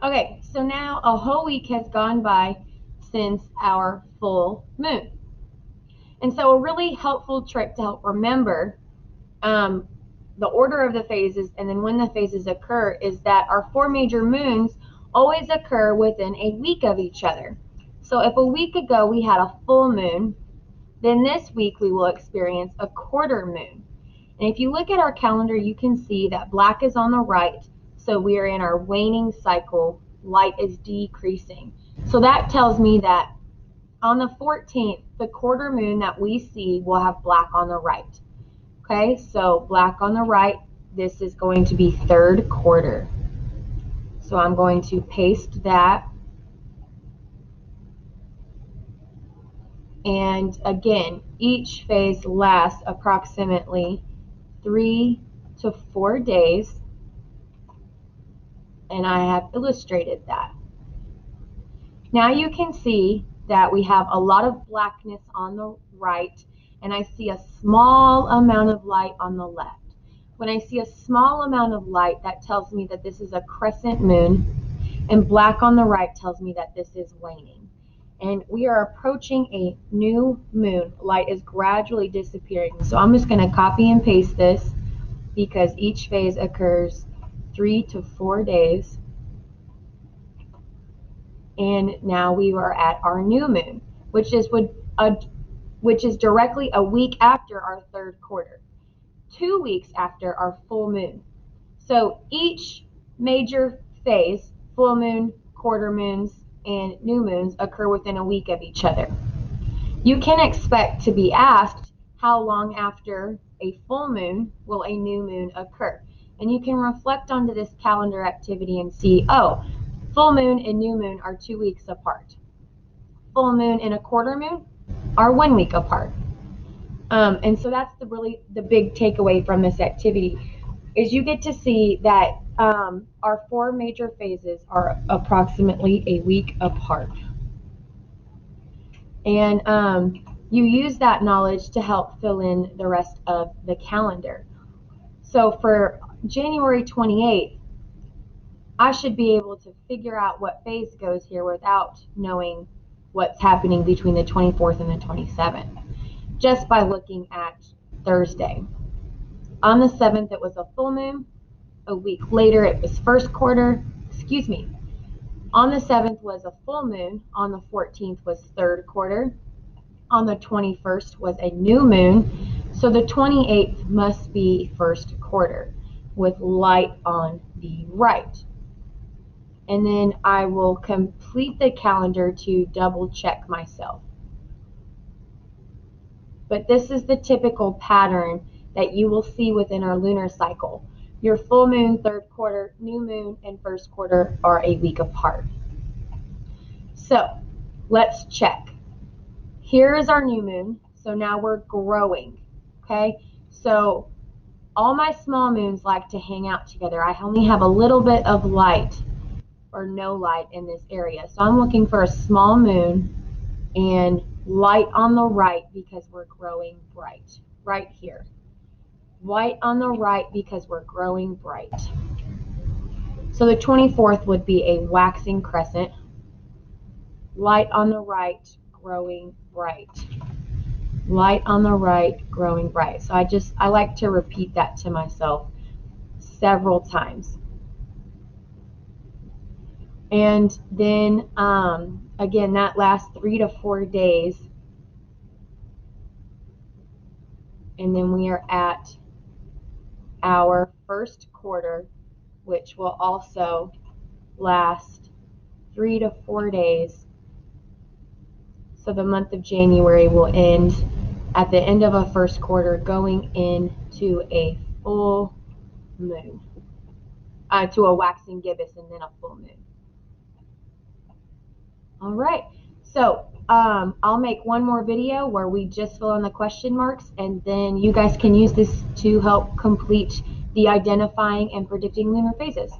Okay, so now a whole week has gone by since our full moon. And so a really helpful trick to help remember the order of the phases and then when the phases occur is that our four major moons always occur within a week of each other. So if a week ago we had a full moon, then this week we will experience a quarter moon. And if you look at our calendar, you can see that black is on the right, so we are in our waning cycle, light is decreasing. So that tells me that on the 14th, the quarter moon that we see will have black on the right. Okay, so black on the right, this is going to be third quarter. So I'm going to paste that. And again, each phase lasts approximately 3 to 4 days. And I have illustrated that. Now you can see that we have a lot of blackness on the right, and I see a small amount of light on the left. When I see a small amount of light, that tells me that this is a crescent moon, and black on the right tells me that this is waning. And we are approaching a new moon. Light is gradually disappearing. So I'm just going to copy and paste this because each phase occurs 3 to 4 days. And now we are at our new moon, which is directly a week after our third quarter, 2 weeks after our full moon. So each major phase, full moon, quarter moons, and new moons, occur within a week of each other. You can expect to be asked how long after a full moon will a new moon occur. And you can reflect onto this calendar activity and see, oh, full moon and new moon are 2 weeks apart. Full moon and a quarter moon are 1 week apart. And so that's the big takeaway from this activity is you get to see that our four major phases are approximately a week apart. And you use that knowledge to help fill in the rest of the calendar. So for January 28th, I should be able to figure out what phase goes here without knowing what's happening between the 24th and the 27th, just by looking at Thursday. On the 7th, it was a full moon. A week later, it was first quarter. On the 7th was a full moon. On the 14th was third quarter. On the 21st was a new moon. So the 28th must be first quarter with light on the right. And then I will complete the calendar to double check myself. But this is the typical pattern that you will see within our lunar cycle. Your full moon, third quarter, new moon, and first quarter are a week apart. So let's check. Here is our new moon. So now we're growing. Okay, so all my small moons like to hang out together. I only have a little bit of light or no light in this area. So I'm looking for a small moon and light on the right because we're growing bright. Right here. White on the right because we're growing bright. So the 24th would be a waxing crescent. Light on the right, growing bright. Light on the right, growing bright. So I like to repeat that to myself several times. And then again, that lasts 3 to 4 days. And then we are at our first quarter, which will also last 3 to 4 days. So the month of January will end at the end of a first quarter, going into a full moon, to a waxing gibbous and then a full moon. All right, so I'll make one more video where we just fill in the question marks, and then you guys can use this to help complete the identifying and predicting lunar phases.